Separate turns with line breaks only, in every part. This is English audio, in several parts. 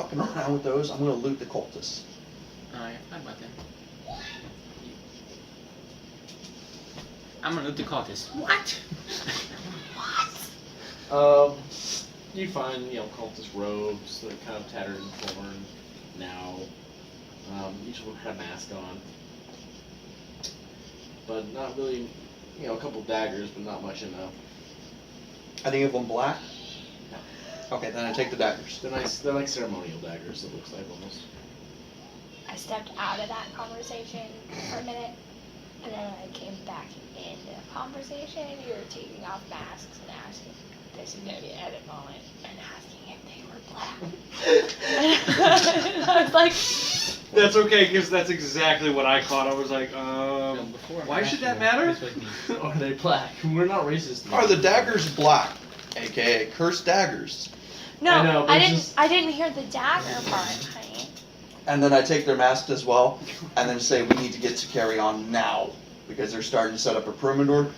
fucking around with those. I'm gonna loot the cultists.
Oh, yeah, fine about that. I'm gonna loot the cultists. What?
You find, cultist robes, they're kind of tattered and torn now. Each of them had a mask on. But not really, a couple daggers, but not much in them.
Any of them black?
No.
Okay, then I take the daggers.
They're like ceremonial daggers, it looks like almost.
I stepped out of that conversation for a minute, and then when I came back into the conversation, you were taking off masks and asking, this is going to be an edit moment, and asking if they were black. And I was like,
That's okay, because that's exactly what I caught. I was like, why should that matter?
Are they black? We're not racist.
Are the daggers black? AKA cursed daggers.
no,
I know, but it's
I didn't hear the dagger part, honey.
And then I take their masks as well, and then say we need to get to carry on now, because they're starting to set up a perimeter,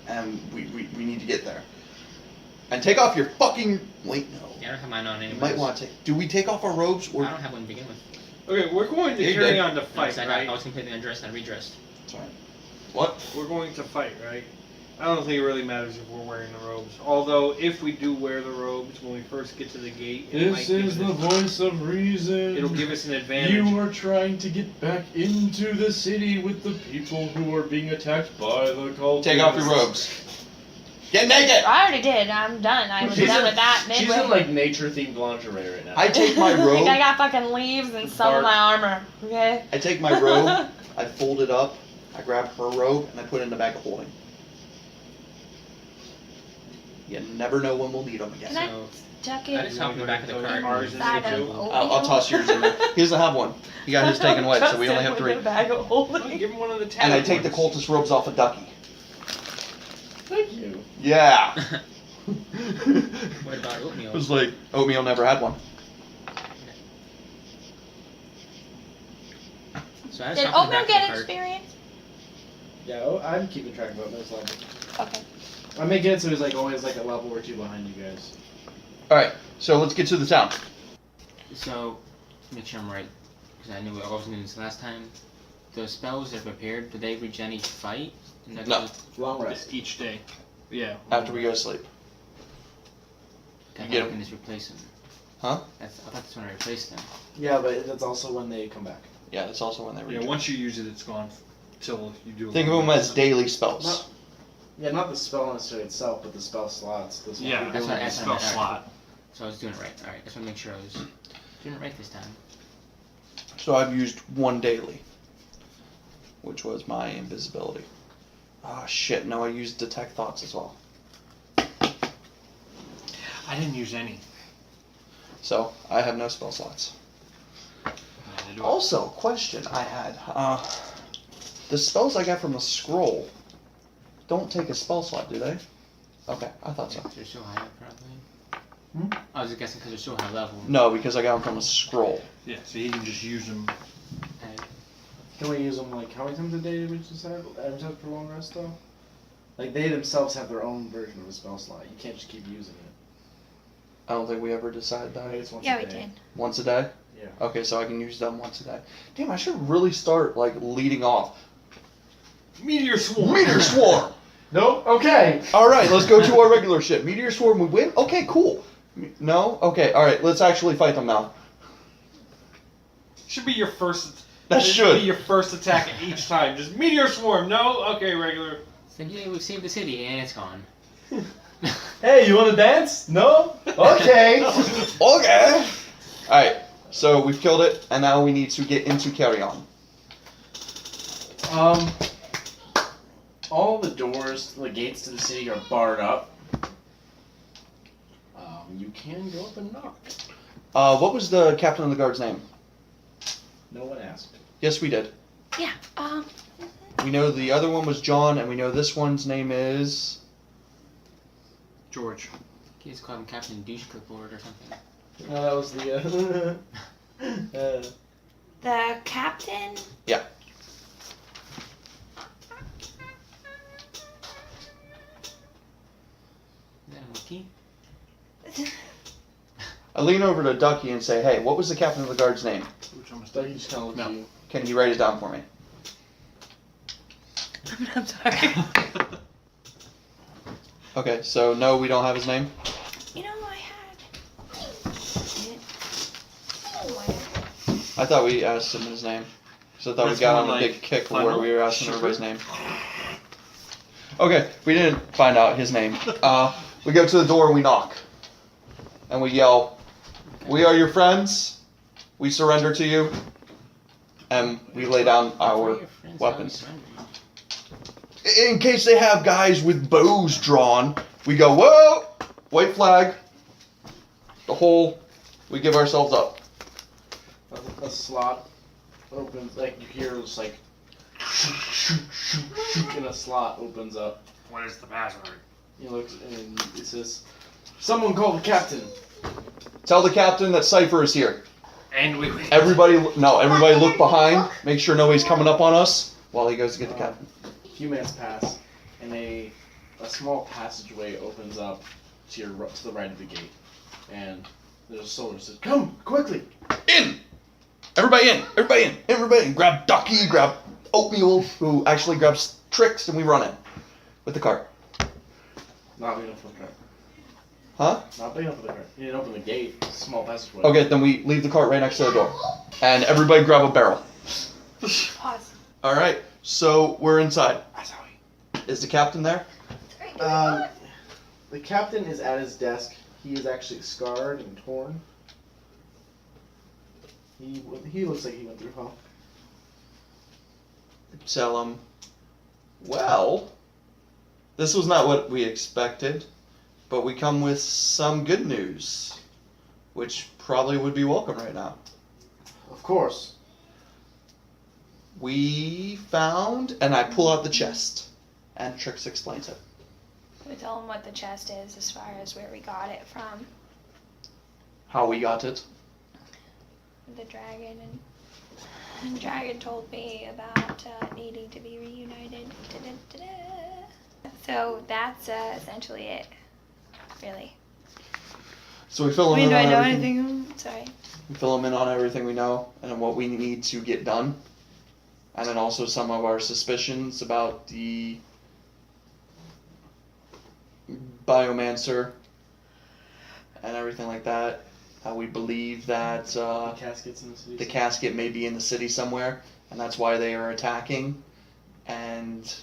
and we need to get there. And take off your fucking... Wait, no.
Yeah, I don't have mine on
You
anyways.
might want to take... Do we take off our robes, or...
I don't have one to begin with.
Okay, we're going to
You
carry
did.
on to
No,
fight,
'cause I
right?
was completely undressed and redressed.
Sorry. What?
We're going to fight, right? I don't think it really matters if we're wearing the robes. Although, if we do wear the robes when we first get to the gate, it might
This
give
is
us-
the voice of reason.
It'll give us an advantage.
You are trying to get back into the city with the people who are being attacked by the cultists.
Take off your robes. Get naked!
I already did. I'm done. I was done with that
She's
midway.
in like nature-themed lingerie right now.
I take my
Like,
robe,
I got fucking leaves and some of my armor, okay?
I take my robe, I fold it up, I grab her robe, and I put it in the bag of holding. You never know when we'll need them again.
Can I
So,
tuck
I
it
just hopped in the back of the cart.
Ours is
inside
the
of
two.
I'll toss yours in there. He doesn't have one. He got his taken away, so we only have 3.
Bag of
Well,
holding.
give him one of the
And I
tattered
take the
ones.
cultist robes off of Ducky.
Thank you.
Yeah.
What about oatmeal?
It was like, oatmeal never had one.
So I just
Did
hopped in the
Oatmeal
back
get
of the cart.
Yeah,
experience?
I'm keeping track of it. That's level. I make it so he's like always like a level or 2 behind you guys.
Alright, so let's get to the town.
So, make sure I'm right, because I knew I wasn't doing this last time. The spells that are prepared, do they regen each fight? And that
No.
goes-
Long rest.
Each day. Yeah.
After we go to sleep.
I
You
thought
get
I
'em.
can just replace them.
Huh?
I thought that's when I replaced them.
Yeah, but that's also when they come back.
Yeah, that's also when they
Yeah,
regen.
once you use it, it's gone till you do.
Think of them as daily spells.
Not, yeah, not the spell necessarily itself, but the spell slots. The spell
Yeah,
you're
that's
doing
what I
is-
asked.
spell slot.
So I was doing it right. Alright, just want to make sure I was doing it right this time.
So I've used one daily, which was my invisibility. Oh shit, no, I used detect thoughts as well.
I didn't use any.
So I have no spell slots. Also, question I had, the spells I got from a scroll don't take a spell slot, do they? Okay, I thought so.
They're so high up, probably.
Hmm?
I was guessing because they're so high level.
No, because I got them from a scroll.
Yeah, so you can just use them.
Can we use them like how many times a day did we just have advertised for long rest though? Like they themselves have their own version of a spell slot. You can't just keep using it.
I don't think we ever decided
I think
that.
it's once
Yeah,
a
we
day.
did.
Once a day?
Yeah.
Okay, so I can use them once a day. Damn, I should really start, like, leading off.
Meteor swarm.
Meteor Swarm!
Nope. Okay.
Alright, let's go to our regular shit. Meteor Swarm, we win? Okay, cool. No? Okay, alright, let's actually fight them now.
Should be your first.
That
This
should.
be your first attack each time. Just meteor swarm. No. Okay, regular.
So yeah, we saved the city and it's gone.
Hey, you want to dance? No. Okay.
Okay! Alright, so we've killed it, and now we need to get into carry on.
All the doors, the gates to the city are barred up. You can go up and knock.
What was the captain of the guard's name?
No one asked.
Yes, we did.
Yeah,
We know the other one was John, and we know this one's name is...
George.
You just call him Captain Douche Clipboard or something.
No, that was the.
the captain.
Yeah.
Is that a monkey?
I lean over to Ducky and say, "Hey, what was the captain of the guard's name?
Doug just kind of looks
No.
at you.
Can you write it down for me?"
I'm sorry.
Okay, so no, we don't have his name.
You know, I had. Somewhere.
I thought we asked him his name. So I thought
That's
we got
more
on a big
like
kick where
funnel
we were asking
sugar.
everybody's name. Okay, we didn't find out his name. We go to the door and we knock. And we yell, "We are your friends. We surrender to you." And we lay down our weapons. In case they have guys with bows drawn, we go, "Whoa! White flag." The whole, we give ourselves up.
A slot opens, like you hear just like, and a slot opens up.
What is the password?
He looks and it says, "Someone call the captain."
Tell the captain that Cypher is here.
And we.
Everybody look behind. Make sure nobody's coming up on us while he goes to get the captain.
A few minutes pass, and a small passageway opens up to the right of the gate, and there's a soldier that says, "Come quickly!"
In! Everybody in! Everybody in! Everybody in! Grab Ducky, grab Oatmeal, who actually grabs Tricks, and we run in. With the cart.
Not big enough for the cart.
Huh?
Not big enough for the cart. You didn't open the gate. It's a small passageway.
Okay, then we leave the cart right next to the door. And everybody grab a barrel.
Pause.
Alright, so we're inside. Is the captain there?
The captain is at his desk. He is actually scarred and torn. He looks like he went through hell.
Tell him, well, this was not what we expected, but we come with some good news, which probably would be welcome right now.
Of course.
We found, and I pull out the chest, and Trix explains it.
We tell him what the chest is as far as where we got it from.
How we got it.
The dragon and dragon told me about needing to be reunited. Da-da-da-da. So that's essentially it, really.
So we fill
I
him
mean,
in
do I
on
know
everything.
anything?
Sorry.
We fill him in on everything we know and what we need to get done, and then also some of our suspicions about the biomancer and everything like that. How we believe that
The caskets in the city.
the casket may be in the city somewhere, and that's why they are attacking. And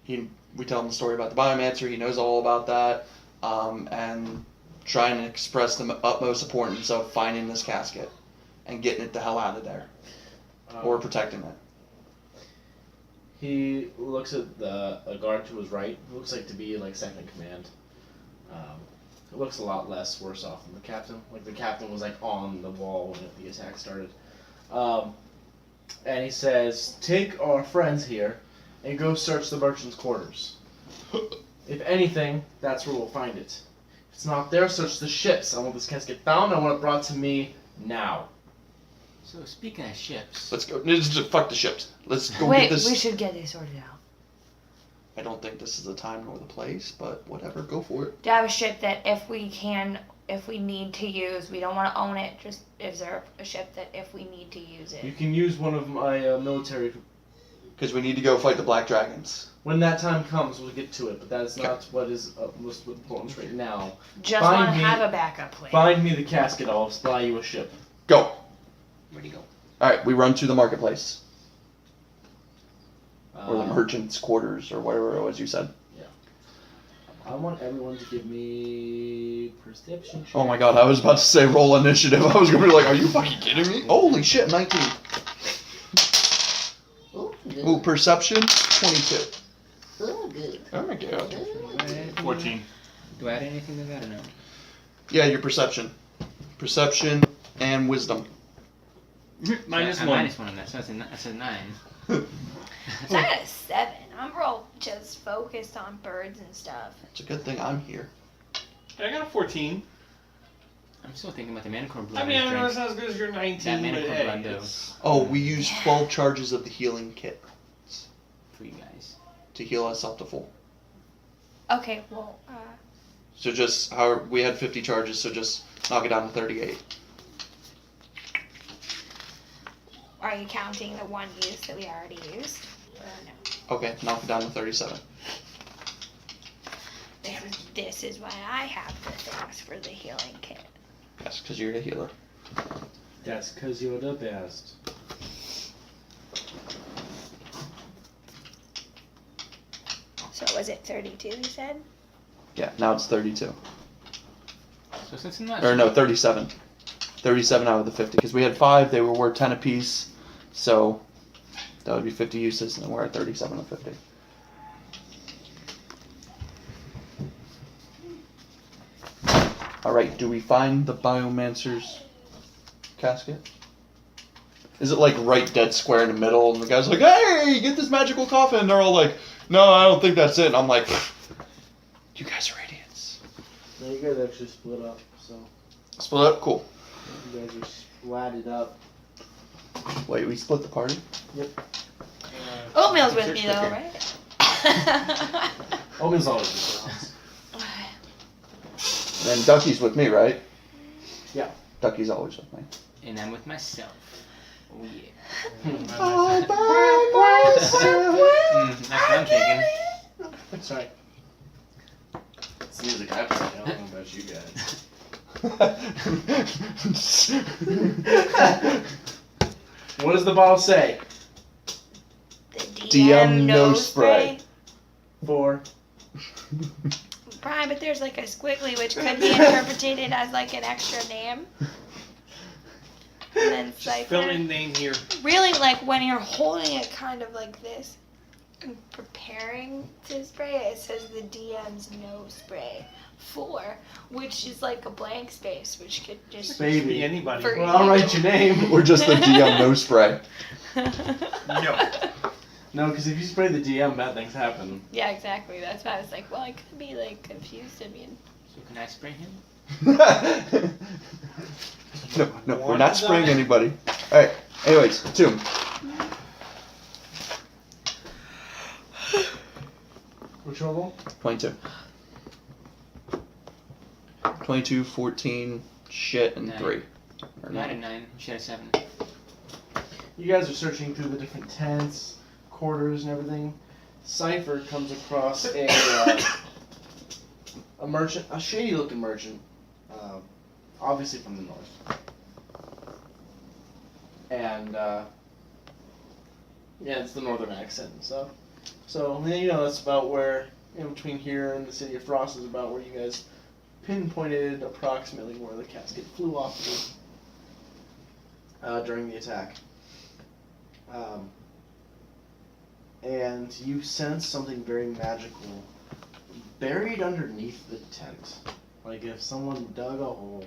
we tell him the story about the biomancer. He knows all about that, and trying to express the utmost importance of finding this casket and getting it the hell out of there, or protecting it.
He looks at a guard to his right. Who looks like to be like second in command. It looks a lot less worse off than the captain. Like the captain was like on the wall when the attack started. And he says, "Take our friends here and go search the merchant's quarters. If anything, that's where we'll find it. If it's not there, search the ships. I want this casket found. I want it brought to me now."
So speaking of ships,
Let's go. Just fuck the ships. Let's go
Wait,
get this.
we should get these sorted out.
I don't think this is the time nor the place, but whatever. Go for it.
Do I have a ship that if we need to use, we don't want to own it, just is there a ship that if we need to use
You
it?
can use one of my military.
Because we need to go fight the Black Dragons.
When that time comes, we'll get to it. But that is
Okay.
not what is of most importance right now.
Just
Find
want to
me-
have a backup plan.
Find me the casket. I'll buy you a ship.
Go.
where'd he go?
Alright, we run to the marketplace. Or the
Uh,
merchant's quarters, or whatever it was you said.
I want everyone to give me perception.
Oh my god, I was about to say roll initiative. I was gonna be like, are you fucking kidding me? Holy shit, 19.
Oh, good.
Ooh, perception, 22.
Oh, good.
Oh my god.
Do I add
14.
anything to that or no?
Yeah, your perception. Perception and wisdom.
Minus
I'm
one.
minus one on that, so that's a 9.
So I got a 7. I'm real just focused on birds and stuff.
It's a good thing I'm here.
I got a 14.
I'm still thinking about the Manicore Blood.
I mean, I know it's
strength.
not as good as your 19,
That
but
Manicore
hey,
Blood, though.
it's-
Oh, we used 12 charges of the healing kit
For you guys.
to heal us up to full.
Okay, well,
So just, how we had 50 charges, so just Knock it down to 38.
Are you counting the one use that we already used? Or no?
Okay, knock it down to 37.
This is why I have the things for the healing kit.
Yes, because you're a healer.
That's because you're the best.
So was it 32 you said?
Yeah, now it's 32.
So since I'm not
Or no, 37. 37 out of the 50. Because we had 5, they were worth 10 apiece. So that would be 50 uses, and we're at 37 of 50. Alright, do we find the Biomancer's casket? Is it like right dead square in the middle, and the guy's like, hey, get this magical coffin, and they're all like, no, I don't think that's it, and I'm like, you guys are idiots.
No, you guys actually split up, so
Split up? Cool.
you guys are splatted up.
Wait, we split the party?
Oatmeal's with me though, right?
Omen's always with us.
And then Ducky's with me, right?
Yeah.
Ducky's always with me.
and I'm with myself. Oh yeah. That's what I'm thinking.
That's right. It's the music I play. I don't know about you guys. What does the bottle say?
The
DM nose spray.
For
Brian, but there's like a squiggly which could be interpreted as like an extra name. And then
Just
cipher.
fill in name here.
Really, like when you're holding it kind of like this and preparing to spray it, it says the DM's no spray for, which is like a blank space, which could just
Be
baby.
anybody.
For-
Well, I'll write your name.
Or just the DM no spray.
No.
No, because if you spray the DM, bad things happen.
Yeah, exactly. That's why I was like, well, I could be like confused. I mean,
So can I spray him?
No, we're not spraying anybody. Alright, anyways, Tomb.
Which roll?
22. 22, 14, shit, and 3. Or
9
9.
and 9. She had a 7.
You guys are searching through the different tents, quarters, and everything. Cypher comes across a merchant, a shady-looking merchant, obviously from the north. And yeah, it's the northern accent and stuff. So you know that's about where, in between here and the city of Frost, is about where you guys pinpointed approximately where the casket flew off to during the attack. And you sense something very magical buried underneath the tent. Like if someone dug a hole,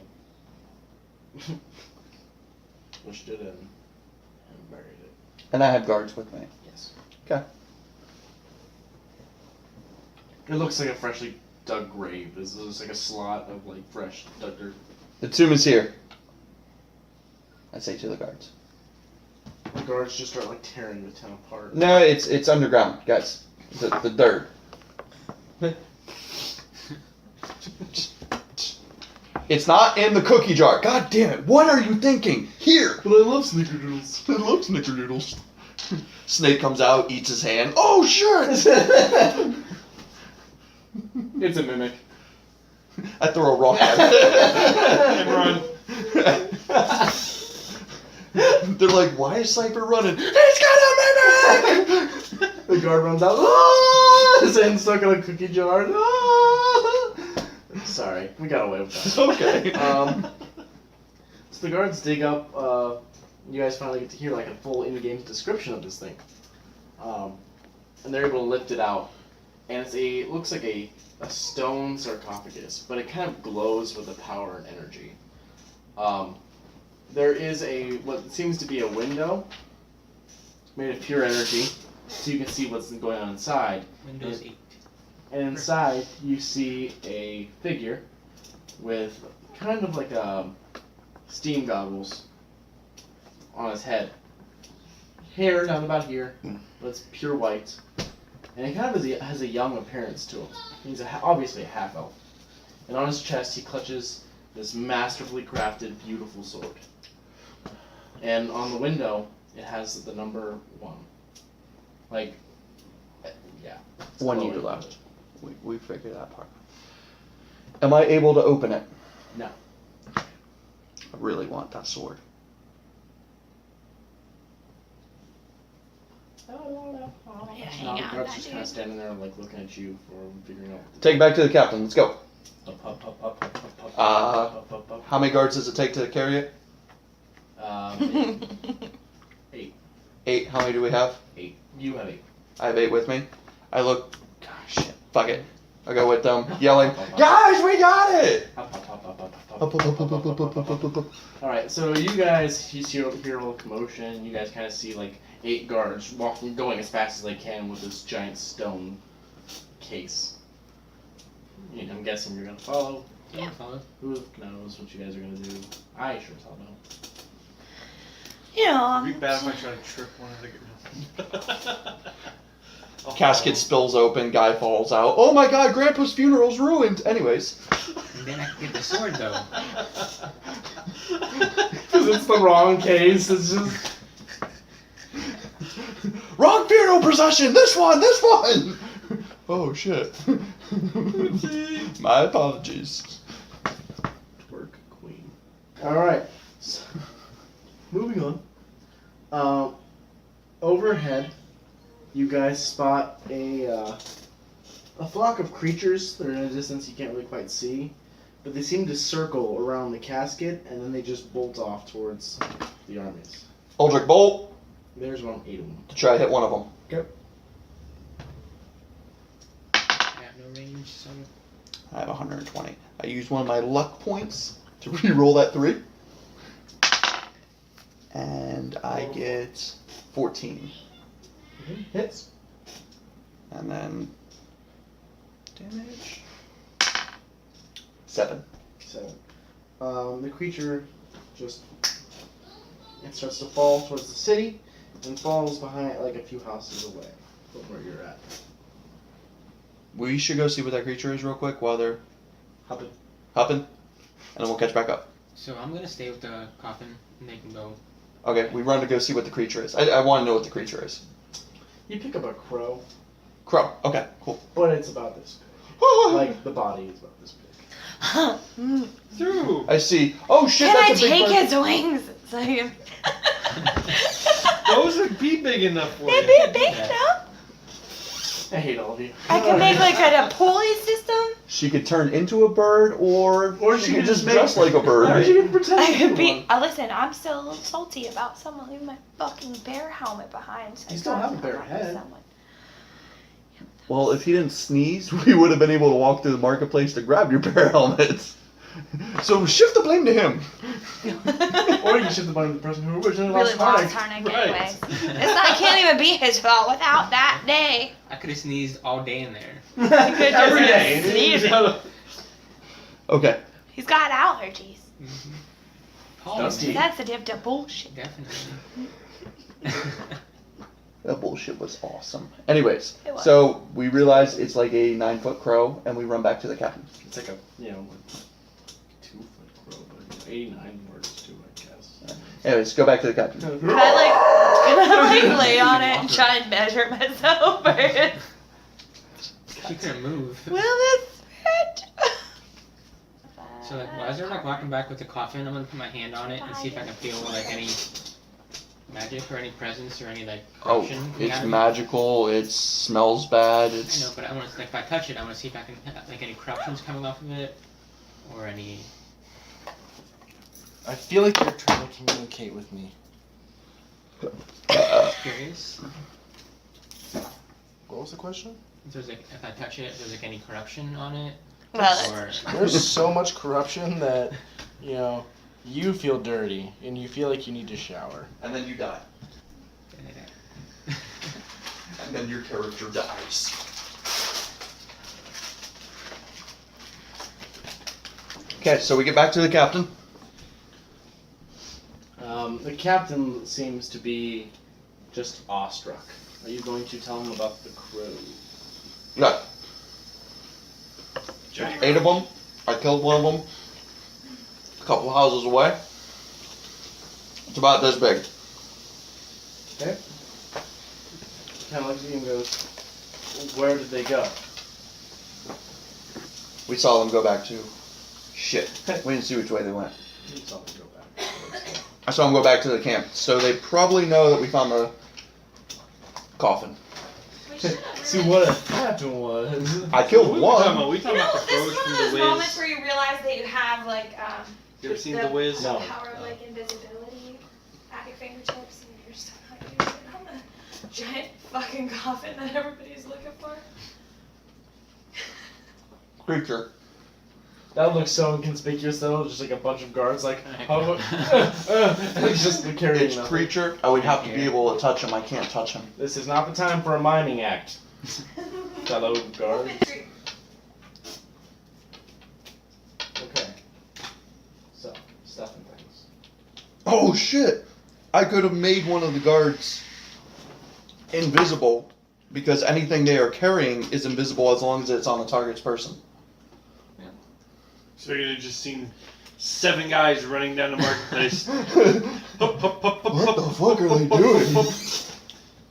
pushed it in, and buried it.
And I have guards with me.
Yes.
Okay.
It looks like a freshly dug grave. This is like a slot of like fresh dug dirt.
The tomb is here. I say to the guards.
The guards just start like tearing the tent apart.
No, it's underground, guys. The dirt. It's not in the cookie jar. God damn it! What are you thinking? Here.
But I love snickerdoodles.
I love snickerdoodles. Snake comes out, eats his hand. Oh, sure.
It's a mimic.
I throw a rock at
And
it.
run.
They're like, why is Cypher running? He's got a mimic!
The guard runs out. Ah! His hand's stuck in a cookie jar. Ah! Sorry, we got away with that.
Okay.
So the guards dig up. You guys finally get to hear like a full in-game description of this thing, and they're able to lift it out, and it looks like a stone sarcophagus, but it kind of glows with the power and energy. There is what seems to be a window made of pure energy, so you can see what's going on inside.
Windows 8.
And inside, you see a figure with kind of like steam goggles on his head. Hair down about here, but it's pure white. And he kind of has a young appearance to him. He's obviously a half-elf. And on his chest, he clutches this masterfully crafted, beautiful sword. And on the window, it has the number 1. Like, yeah. it's
1
below
year
it.
left. We figured that part. Am I able to open it?
No.
I really want that sword.
Yeah, hang
Now the
on,
guard's
that
just kind of
dude.
standing there, like, looking at you for figuring out.
Take it back to the captain. Let's go.
Up.
How many guards does it take to carry it?
8.
8. How many do we have?
8. You have 8.
I have 8 with me. I look. Gosh, shit. Fuck it. I go with them, yelling, "Guys, we got it!"
Alright, so you guys, you hear a little commotion. You guys kind of see like 8 guards going as fast as they can with this giant stone case. I'm guessing you're gonna follow.
Yeah. Follow.
Who knows what you guys are gonna do? I sure as hell know.
You know,
It'd be bad if I try to trick one of the
Casket spills open, guy falls out. Oh my god, Grandpa's funeral's ruined! Anyways.
And then I can get the sword though.
Because it's the wrong case. It's just.
Wrong funeral procession! This one! Oh shit. My apologies.
Twerk queen. Alright. So, moving on. Overhead, you guys spot a flock of creatures. They're in a distance you can't really quite see. But they seem to circle around the casket and then they just bolt off towards the armies.
Eldritch Bolt
There's around 8 of them.
to try to hit one of them.
I have no range, so
I have 120. I used one of my luck points to re-roll that 3. And I get 14.
Hits.
And then damage 7.
7. The creature just starts to fall towards the city and falls behind like a few houses away from where you're at.
We should go see what that creature is real quick while they're
Hopping.
hopping, and then we'll catch back up.
So I'm gonna stay with the coffin and they can go.
Okay, we run to go see what the creature is. I want to know what the creature is.
You pick up a crow,
Crow. Okay, cool.
but it's about this big. Like the body is about this big.
Through.
I see. Oh shit,
Can I
that's a big
take
bird.
his wings? So you...
Those would be big enough for
They'd
you.
be big enough.
I hate all of you.
I could make like a pulley system.
She could turn into a bird, or she could just
make-
dress like a bird.
Or she could pretend
I
to
could
be one.
be. Listen, I'm still a little salty about someone leaving my fucking bear helmet behind. So
You
I
still
gotta
have a bear
come up with
head.
someone.
Well, if he didn't sneeze, we would have been able to walk through the marketplace to grab your bear helmet. So shift the blame to him.
Or you should have the person who originally
Really
lost
lost
Harnick.
Harnick
Right.
anyway. It can't even be his fault without that day.
I could have sneezed all day in there.
could
Every
just
day.
sneeze.
Okay.
He's got allergies.
Paul,
Dusty.
man,
Sensitive to bullshit.
definitely.
That bullshit was awesome. Anyways,
It was.
so we realize it's like a 9-foot crow, and we run back to the captain.
It's like a, 2-foot crow, but 89 words too, I guess.
Anyways, go back to the captain.
Can I like lay on it and try and measure myself first?
She couldn't move.
Will this fit?
So like, as they're like walking back with the coffin, I'm gonna put my hand on it and see if I can feel like any magic or any presence or any like
Oh,
corruption. coming
it's
out of it.
magical. It smells bad.
I know,
It's
but I want to like if I touch it, I want to see if I can like any corruptions coming off of it or any.
I feel like you're trying to communicate with me.
Curious.
What was the question?
If there's like if I touch it, if there's like any corruption on it
Well,
or
There's so much corruption that, you feel dirty and you feel like you need to shower.
and then you die, and then your character dies. Okay, so we get back to the captain.
The captain seems to be just awestruck. Are you going to tell him about the crow?
No. 8 of them. I killed one of them. couple houses away. It's about this big.
Kind of looks at you and goes, "Where did they go?"
We saw them go back to. Shit. We didn't see which way they went.
You saw them go back.
I saw them go back to the camp. So they probably know that we found the coffin.
We should
See what happened was.
I killed
What
one.
are we
You
talking
know,
about the
this
froze
is one
from
of
the
those
whiz?
moments where you realize that you have like
You ever seen the whiz?
No.
power of like invisibility at your fingertips, and you're still not using it on the giant fucking coffin that everybody's looking for.
Creature.
That looks so inconspicuous though, just like a bunch of guards like, how and it's just carrying
It's
nothing.
creature. I would have to be able to touch him. I can't touch him.
This is not the time for a miming act, fellow guard. Okay. So, stuff and things.
Oh shit! I could have made one of the guards invisible because anything they are carrying is invisible as long as it's on the target's person.
So you'd have just seen 7 guys running down the marketplace.
What the fuck are they doing?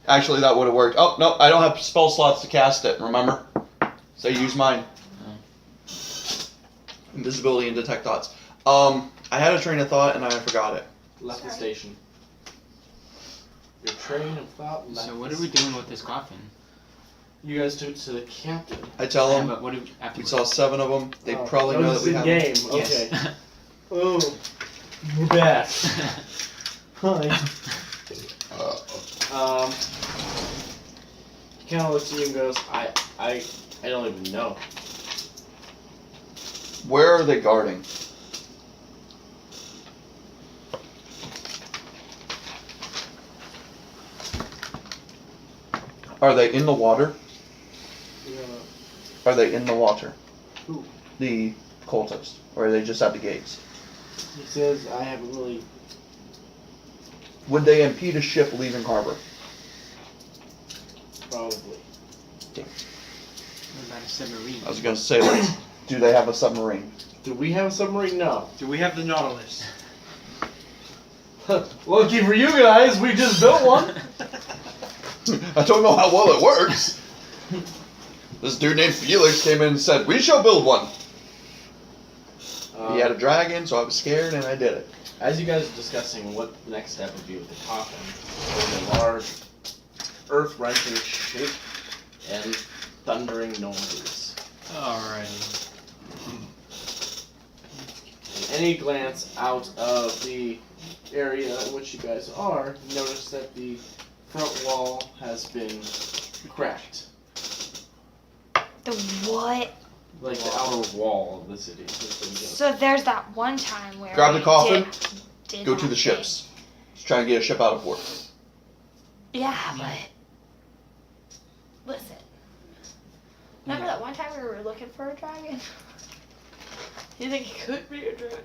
Actually, that would have worked. Oh, no, I don't have spell slots to cast it, remember? So use mine. Invisibility and detect thoughts. I had a train of thought and I forgot it.
Left the
Sorry.
station. Your train of thought left.
So what
the
are we doing with this coffin?
You guys took it to the captain.
I tell
Yeah,
them,
but what do we, after
we saw 7 of them. They
Oh,
probably know
this
that we
is
have
in
them.
game.
Yes.
Okay. Oh, we're back. Hi. He kind of looks at you and goes, I don't even know.
Where are they guarding? Are they in the water? Are they in the water?
Who?
The cultists. Or are they just at the gates?
He says, I haven't really.
Would they impede a ship leaving harbor?
Probably.
What about a submarine?
I was gonna say, like, do they have a submarine?
Do we have a submarine? No.
Do we have the Nautilus?
Lucky for you guys, we just built one.
I don't know how well it works. This dude named Felix came in and said, we shall build one. He had a dragon, so I was scared and I did it.
As you guys are discussing what the next step would be with the coffin, there's a large, earth-wrenching shake and thundering noises.
Alrighty.
And any glance out of the area in which you guys are, you notice that the front wall has been cracked.
The what?
Like the outer wall of the city has been just...
So there's that one time where
Grab
we
the coffin,
did
go
that
to the
thing.
ships. Just trying to get a ship out of port.
Yeah, but listen. Remember that one time we were looking for a dragon? You think it could be a dragon?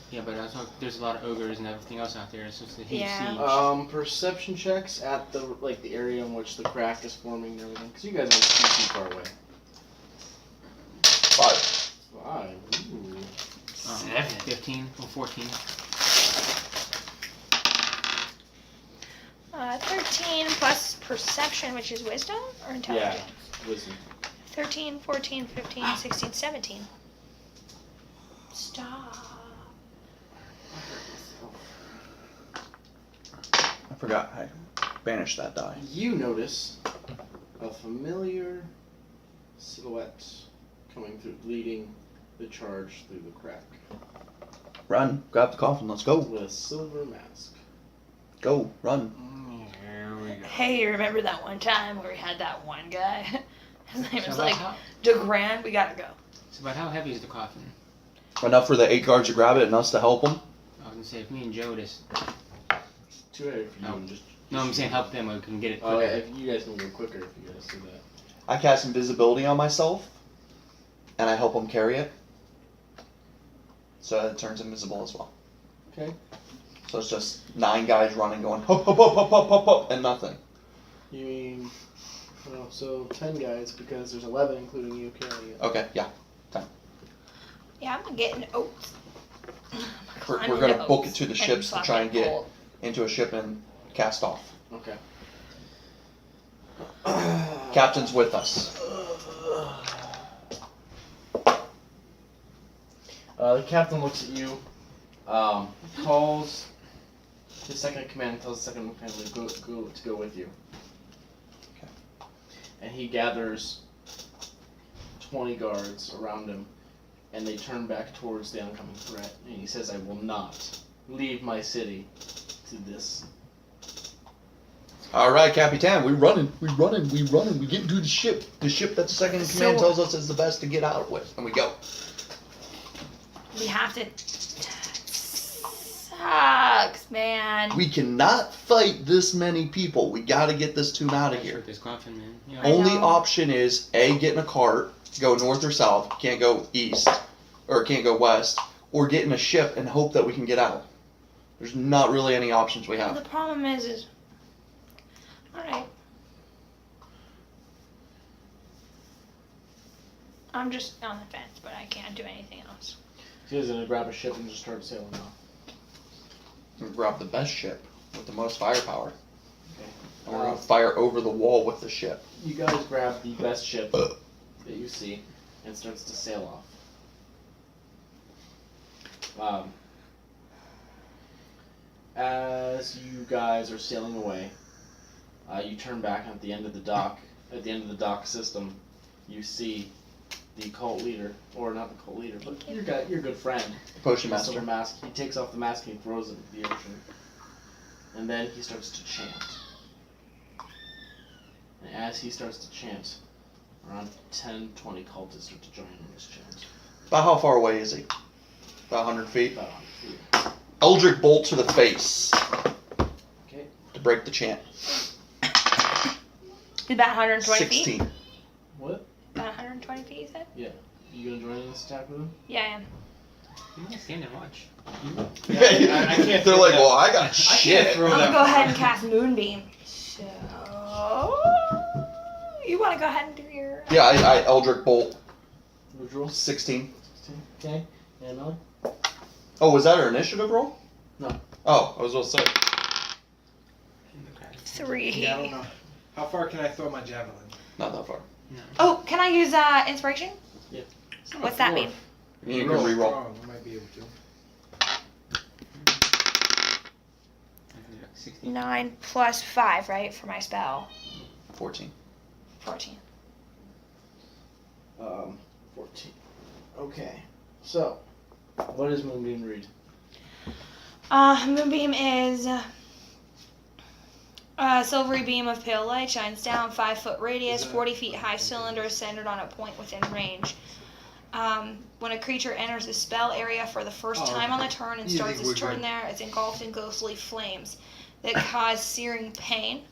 Yeah, but also there's a lot of ogres and everything else out there. It's just a huge
Yeah.
siege.
Perception checks at the the area in which the crack is forming and everything, because you guys aren't too far away.
5.
5. Ooh.
15 or 14.
13 plus perception, which is wisdom or intelligence?
Wisdom.
13, 14, 15, 16, 17. Stop.
I forgot. I banished that die.
You notice a familiar silhouette coming through, leading the charge through the crack
Run. Grab the coffin. Let's go.
with a silver mask.
Go. Run.
Here we go.
Hey, you remember that one time where we had that one guy? His name
So
was
about
like
how,
DeGrand. We gotta go.
so about how heavy is the coffin?
Enough for the 8 guards to grab it and us to help them.
I was gonna say if me and Joe just
Too heavy for you
Oh.
and just.
no, I'm saying help them. We can get it
Oh,
quicker.
yeah, if you guys can go quicker if you guys do that.
I cast invisibility on myself, and I help them carry it. So it turns invisible as well.
Okay.
So it's just 9 guys running, going hop, hop, hop, hop, hop, hop, hop, and nothing.
You mean. Oh, so 10 guys because there's 11 including you carrying it.
Okay, yeah.
Yeah, I'm getting oats.
We're gonna book it to the
And
ships to try and
fucking
get
bolt.
into a ship and cast off.
Okay.
Captain's with us.
The captain looks at you, calls his second in command, tells the second in command to go with you.
Okay.
And he gathers 20 guards around him, and they turn back towards the oncoming threat. And he says, "I will not leave my city to this."
All right, Capitan, we running. We get into the ship. The ship that the second in command
So-
tells us is the best to get out with, and we go.
We have to. Sucks, man.
We cannot fight this many people. We got to get this tune out of
Sure,
here.
this coffin, man. You know,
I
Only
know.
option is A, get in a cart, go north or south, can't go east, or can't go west, or get in a ship and hope that we can get out. There's not really any options we
The
have.
problem is. Alright. I'm just on the fence, but I can't do anything else.
So he's gonna grab a ship and just start sailing off.
We're gonna grab the best ship with the most firepower.
Okay.
And we're gonna fire over the wall with the ship.
You guys grab the best ship that you see and starts to sail off. As you guys are sailing away, you turn back at the end of the dock. At the end of the dock system, you see the cult leader, or not the cult leader, but your good friend,
Potion
the silver
Master.
mask. He takes off the mask and he throws it into the ocean, and then he starts to chant. And as he starts to chant, around 10-20 cultists start to join in this chant.
About how far away is he? About 100 feet.
About 100 feet.
Eldritch Bolt to the face
Okay.
to break the chant.
About 120 feet?
16.
What?
About 120 feet, you said?
You gonna join in this attack with him?
Yeah, I am.
You can stand and watch.
Yeah, I can't
They're
throw
like,
that.
well, I got
I
shit.
can't throw
I'm
that.
gonna go ahead and cast Moonbeam. So. You wanna go ahead and do your.
Yeah, I Eldritch Bolt
Neutral.
16.
Okay. And Melly?
Oh, was that our initiative roll?
No.
Oh, I was going to say.
3.
Yeah, I don't know. How far can I throw my javelin?
Not that far.
Oh, can I use inspiration?
Yeah.
What's that mean?
You can
Roll.
reroll.
Strong, I might be able to.
16.
9 plus 5, right, for my spell?
14.
14.
14. Okay. So, what does Moonbeam read?
Moonbeam is a silvery beam of pale light shines down 5-foot radius,
Is that-
40 feet high cylinder centered on a point within range. When a creature enters the spell area for the first time on the turn and
You
starts
think
its
we're
turn
good?
there, it's engulfed in ghostly flames that cause searing pain.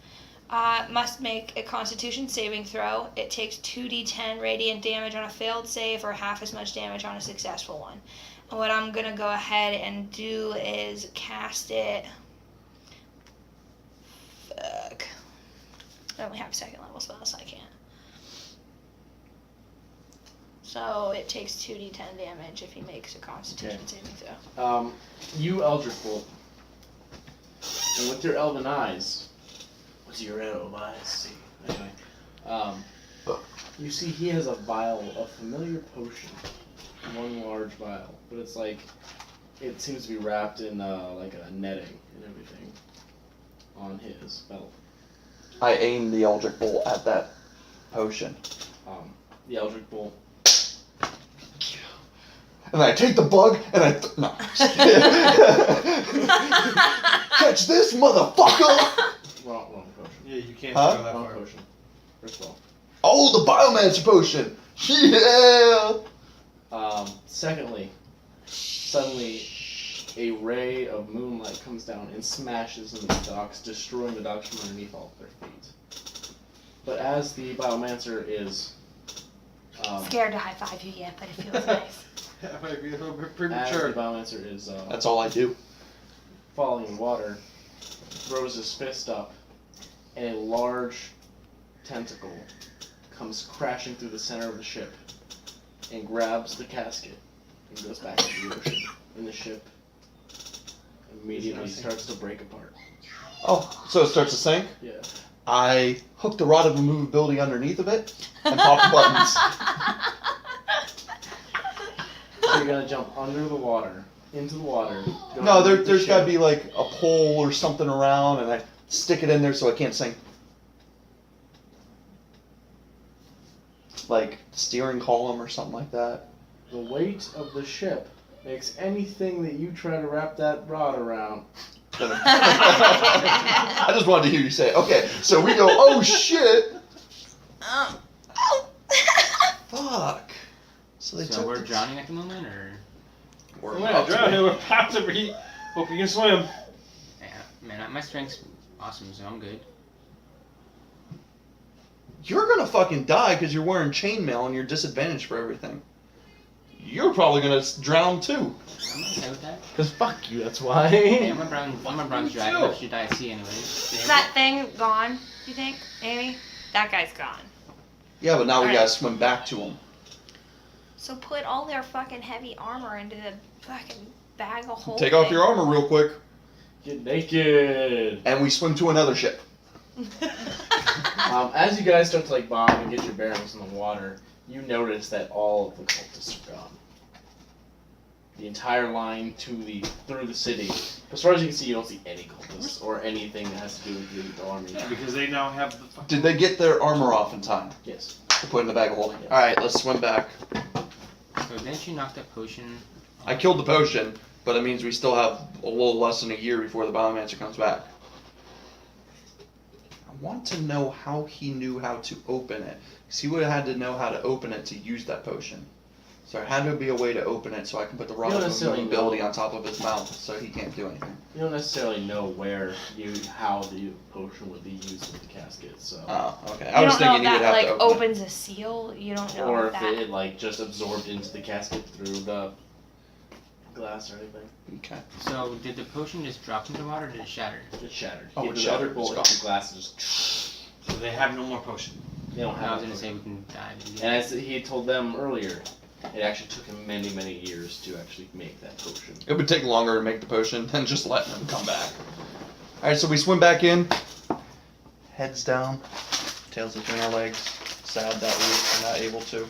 Must make a Constitution saving throw. It takes 2d10 radiant damage on a failed save or half as much damage on a successful one. And what I'm gonna go ahead and do is cast it. Fuck. I only have second level spells, so I can't. So it takes 2d10 damage if he makes a Constitution saving throw.
You Eldritch Bolt. And with your elven eyes, what's your elven eyes see? Anyway, you see he has a vial of familiar potion. One large vial. But it's like, it seems to be wrapped in like a netting and everything on his belt.
I aim the Eldritch Bolt at that potion.
The Eldritch Bolt.
And I take the bug and I. No. Catch this, motherfucker!
Wrong potion.
Yeah, you can't
Huh?
throw that
Wrong
far.
potion. First of
Oh, the Biomancer potion! Yeah!
all. Secondly, suddenly a ray of moonlight comes down and smashes into the docks, destroying the docks from underneath all of their feet. But as the Biomancer is
Scared to high five you yet, but it feels nice.
That might be a little bit
as
premature.
the Biomancer is
That's all I do.
falling in water, throws his fist up, and a large tentacle comes crashing through the center of the ship and grabs the casket and goes back into the ocean. And the ship immediately starts to break apart.
Oh, so it starts to sink?
Yeah.
I hook the rod of immovability underneath of it and pop the buttons.
So you're gonna jump under the water, into the water. go
No,
underneath the
there's got to
ship.
be like a pole or something around, and I stick it in there so it can't sink. Like steering column or something like that.
The weight of the ship makes anything that you try to wrap that rod around.
I just wanted to hear you say it. Okay, so we go, oh shit! Fuck. So they
So
took
we're
the-
drowning at the moment, or
We're
We're
about
not
to
drowning.
be.
We're about to be. Hope you can swim.
yeah, man, my strength's awesome, so I'm good.
You're gonna fucking die because you're wearing chainmail and you're disadvantaged for everything. You're probably gonna drown too.
I'm okay with that.
Cause fuck you, that's
Hey,
why.
I'm a bronze dragon. I should die at sea anyways.
Is that thing gone, you think, Amy? That guy's gone.
Yeah, but now we
Alright.
gotta swim back to him.
So put all their fucking heavy armor into the fucking bag of holding.
Take off your armor real quick,
Get naked.
and we swim to another ship.
As you guys start to like bob and get your bearings in the water, you notice that all of the cultists are gone. The entire line through the city. As far as you can see, you don't see any cultists or anything that has to do with the army.
Because they now have the fucking.
Did they get their armor off in time
Yes.
to put in the bag of holding? Alright, let's swim back.
So didn't you knock that potion?
I killed the potion, but it means we still have a little less than a year before the Biomancer comes back. I want to know how he knew how to open it. Because he would have had to know how to open it to use that potion. So there had to be a way to open it so I can put the rod
You
of
don't necessarily
ability
know.
on top of his mouth so he can't do anything.
You don't necessarily know how the potion would be used with the casket, so.
Oh, okay.
You
I was
don't know
thinking
if
he would
that
have
like
to open it.
opens a seal. You don't know
Or
if
if
that.
it like just absorbed into the casket through the glass or anything.
Okay.
So did the potion just drop into the water, or did it shatter?
It shattered.
Oh,
Hit
it
the
shattered.
other bullet,
It's
hit the glass, and just.
So they have no more potion.
They don't
I
have
was
it.
gonna say we can dive in.
And as he had told them earlier, it actually took him many, many years to actually make that potion.
It would take longer to make the potion than just letting him come back. Alright, so we swim back in. Heads down. Tails between our legs. Sad that we're not able to.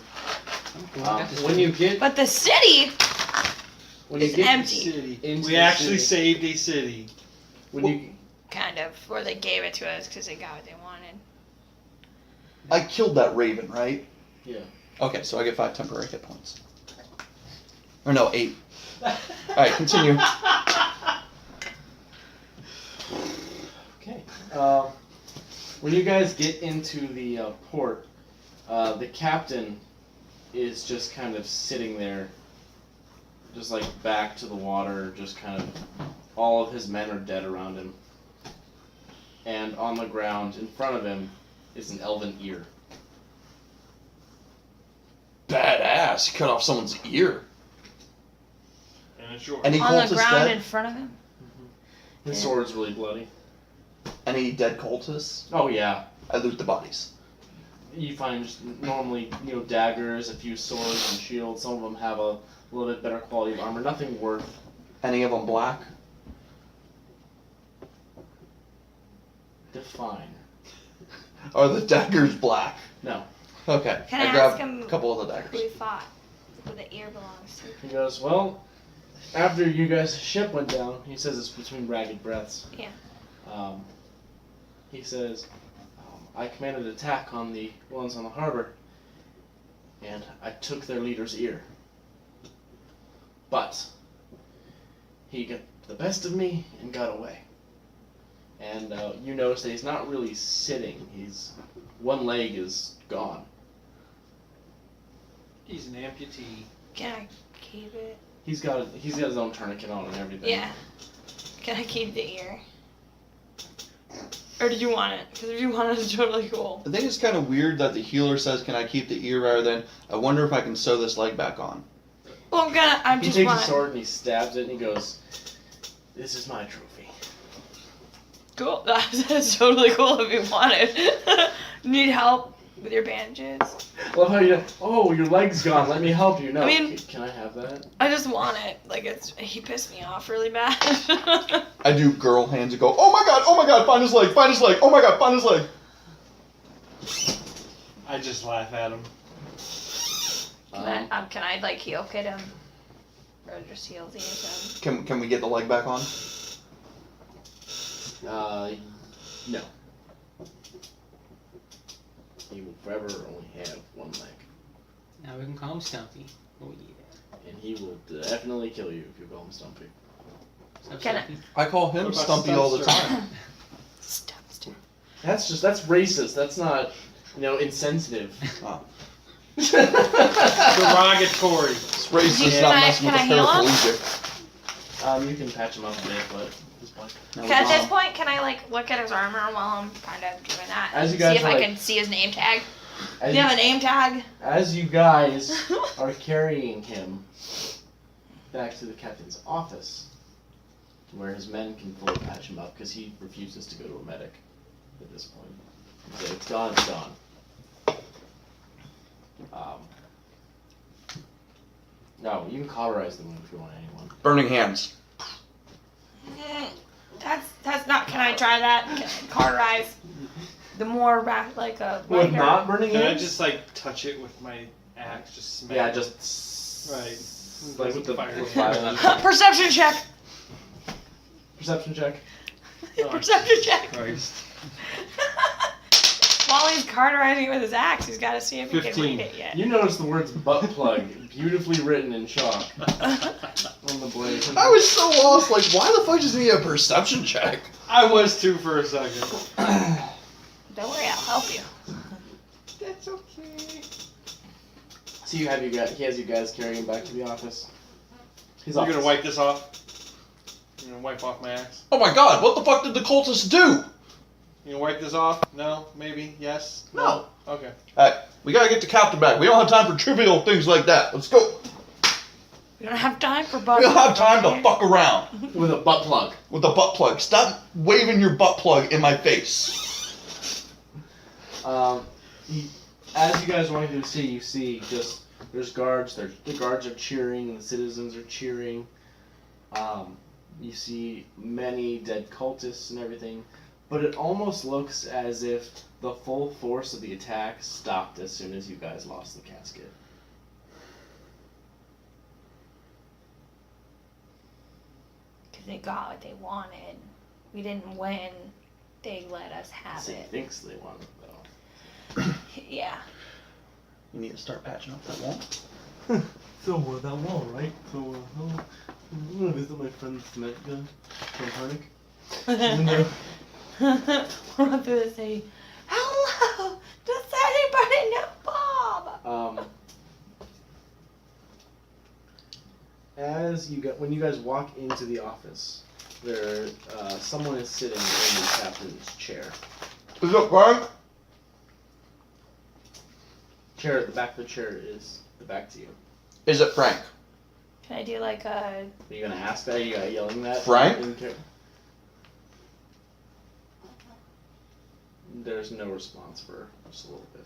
When you get
But the city
when you
is
get
empty.
City.
Into
We
the
actually
city.
saved a city.
when you
Kind of, or they gave it to us because they got what they wanted.
I killed that raven, right?
Yeah.
Okay, so I get 5 temporary hit points. Or no, 8. Alright, continue.
Okay. When you guys get into the port, the captain is just kind of sitting there, just like back to the water, just kind of. All of his men are dead around him. And on the ground in front of him is an elven ear.
Badass. He cut off someone's ear.
And it's yours.
Any
On the
cultists
ground
dead?
in front of him.
His
Yeah.
sword's really bloody.
Any dead cultists?
Oh yeah.
I loot the bodies.
You find just normally, daggers, a few swords and shields. Some of them have a little bit better quality of armor. Nothing worth.
Any of them black?
Define.
Are the daggers black?
No.
Okay.
Can I ask
grabbed
him
a couple of the
Who
daggers.
we fought? Who the ear belongs to?
He goes, well, after you guys' ship went down, he says it's between ragged breaths.
Yeah.
He says, I commanded an attack on the ones on the harbor, and I took their leader's ear. But he got the best of me and got away. And you notice that he's not really sitting. One leg is gone.
He's an amputee.
Can I keep it?
He's got his own tourniquet on and everything.
Yeah. Can I keep the ear? Or do you want it? Because if you want it, it's totally cool.
I think it's kind of weird that the healer says, "Can I keep the ear?" rather than, "I wonder if I can sew this leg back on."
Well, I
He
just
takes
want
his sword and he stabs it and he goes, "This is my trophy."
Cool. That's totally cool if you want it. Need help? with your bandages.
I love how you. Oh, your leg's gone. Let me help you. No.
I mean-
Can I have that?
I just want it. Like he pissed me off really bad.
I do girl hands and go, oh my god, find his leg, oh my god, find his leg.
I just laugh at him.
Can I like heel kit him? Or just heels him?
Can we get the leg back on?
No. He will forever only have one leg,
Now we can call him Stumpy. Oh yeah.
and he will definitely kill you if you call him Stumpy.
What's up,
Can I-
Stumpy?
I call him
What about
Stumpy all the
Stumpster?
time.
Stop.
That's racist. That's not, insensitive.
Oh.
Derogatory.
It's racist,
Can
not
I-
messing
can
with
I
a
heal him?
paraplegic.
You can patch him up a bit, but at this point.
No,
Okay, at this
no.
point, can I like look at his armor while I'm kind of doing that?
As you
See
guys
if
are,
I
like-
can see his name tag.
As
Do you have a name tag?
As you guys are carrying him back to the captain's office, where his men can fully patch him up, because he refuses to go to a medic at this point. He said, it's gone, it's gone. No, you can cauterize the wound if you want anyone.
Burning hands.
That's not. Can I try that? Can I cauterize? The more like a
With
lighter-
not burning
Can I
hands?
just touch it with my axe? Just smack.
Yeah,
it?
just...
Right.
Like with the
Fire.
with violence.
Perception check.
Perception check.
Perception check.
Christ.
While he's cauterizing it with his axe, he's got to see if he can
15.
read it yet.
You notice the words butt plug beautifully written in chalk on the blade.
I was so lost, like, why the fuck does he need a perception check?
I was too for a second.
Don't worry, I'll help you.
That's okay.
So he has you guys carrying him back to the office. His
You're
office.
gonna wipe this off? You're gonna wipe off my axe?
Oh my god, what the fuck did the cultists do?
You gonna wipe this off? No? Maybe? Yes?
No.
Okay.
Alright, we gotta get the captain back. We don't have time for trivial things like that. Let's go.
We don't have time for
We
butt.
don't have time to fuck around
With a butt plug.
with the butt plug. Stop waving your butt plug in my face.
As you guys are walking through the city, you see just there's guards. The guards are cheering, and the citizens are cheering. You see many dead cultists and everything, but it almost looks as if the full force of the attack stopped as soon as you guys lost the casket.
Because they got what they wanted. We didn't win. They let us have
City
it.
thinks they won it though.
Yeah.
You need to start patching up that wall.
So that wall, right? So I'm gonna visit my friend Cement Gun from Harnick.
We're up through the city. Hello! Does anybody know Bob?
When you guys walk into the office, someone is sitting in the captain's chair.
Is it Frank?
Chair at the back of the chair is the back to you.
Is it Frank?
Can I do like a...
Are you gonna ask that? Are you yelling that?
Frank?
There's no response for just a little bit.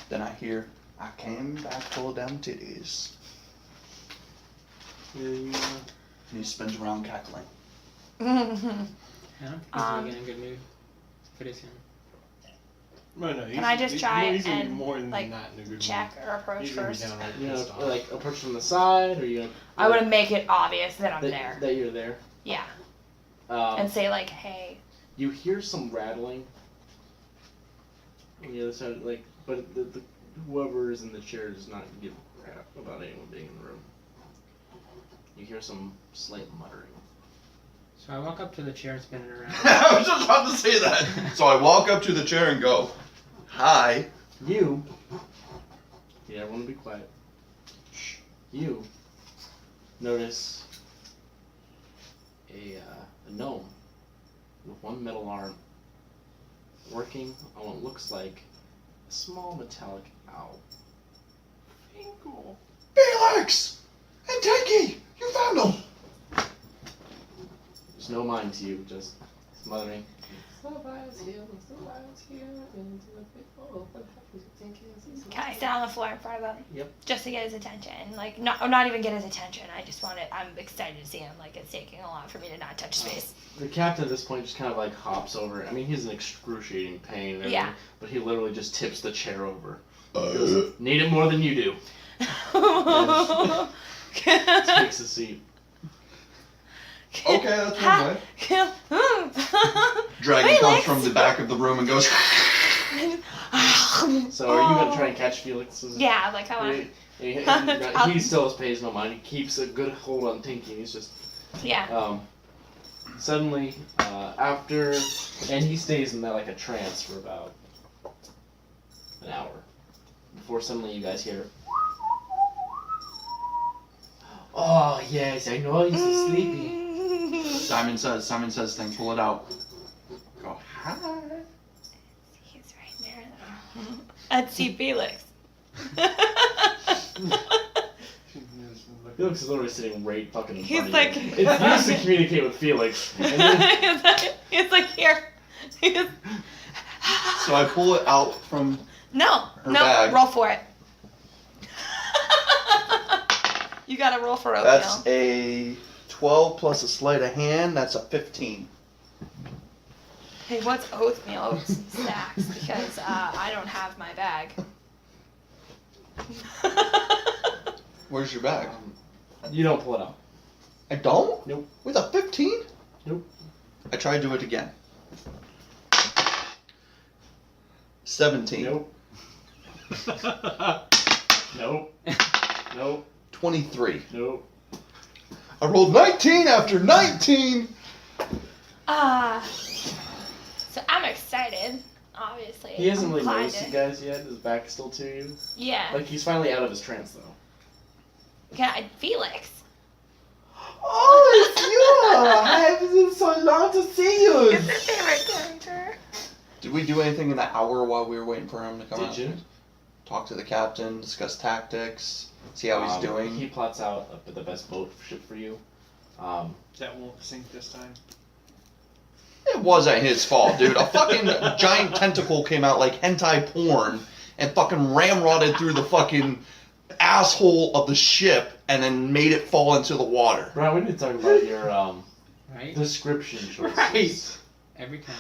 Then I hear, I came back full of them titties. And he spins around cackling.
I don't think he's
Um,
really in a good mood for this one.
No,
Can I just try
he's gonna be
and,
more than
like,
not in a good
check
mood.
or approach
He's gonna be
first?
downright
You
pissed
know,
off.
like approach from the side, or you gonna?
I want to make it obvious that I'm
that,
there.
that you're there.
Yeah.
Um,
And say like, hey.
You hear some rattling on the other side, but the whoever is in the chair does not give a crap about anyone being in the room. You hear some slight muttering.
So I walk up to the chair and spin it around.
I was just about to say that. So I walk up to the chair and go, hi.
You. Yeah, everyone be quiet. Shh. You notice a gnome with one metal arm working on what looks like a small metallic owl. Fingal.
Felix! And Tenki! You found them!
There's no mind to you, just
Mothering.
Can I sit on the floor in front of him?
Yep.
Just to get his attention. Like, not even get his attention. I just want it. I'm excited to see him. Like, it's taking a lot for me to not touch his face.
The captain at this point just kind of like hops over. I mean, he's in excruciating pain. And
Yeah.
everything, but he literally just tips the chair over. He goes, need it more than you do. Takes a seat.
Okay, that's one way. Dragon
Wait,
comes
Lex.
from the back of the room and goes.
So are you gonna try and catch Felix's?
Yeah, like I want.
He still pays no mind. He keeps a good hold on Tinky. He's just
Yeah.
suddenly after, and he stays in that like a trance for about an hour before suddenly you guys hear. Oh yes, I know he's so sleepy.
Simon says thing, pull it out. Go, hi.
He's right there. Though. I'd see Felix.
Felix is literally sitting right fucking in
He's
front
like-
of you. It's used to communicate with Felix. And then,
It's like here.
So I pull it out from.
No,
Her
no,
bag.
roll for it. You gotta roll for oatmeal.
That's a 12 plus a sleight of hand. That's a 15.
Hey, what's oatmeal snacks? Because I don't have my bag.
Where's your bag?
you don't pull it out.
I don't?
Nope.
With a 15?
Nope.
I try to do it again. 17.
Nope. Nope. Nope.
23.
Nope.
I rolled 19 after 19!
So I'm excited, obviously.
He hasn't
I'm
really
kinda-
noticed you guys yet. His back's still to you.
Yeah.
Like he's finally out of his trance though.
Felix.
Oh, it's you! I have been so long to see you.
It's his favorite character.
Did we do anything in the hour while we were waiting for him to come out?
Did you?
Talk to the captain, discuss tactics, see how he's doing.
He plots out the best boat ship for you.
That won't sink this time.
It wasn't his fault, dude. A fucking giant tentacle came out like hentai porn and fucking ramrodded through the fucking asshole of the ship and then made it fall into the water.
Brian, we need to talk about your
Right?
description choices.
Right.
Every time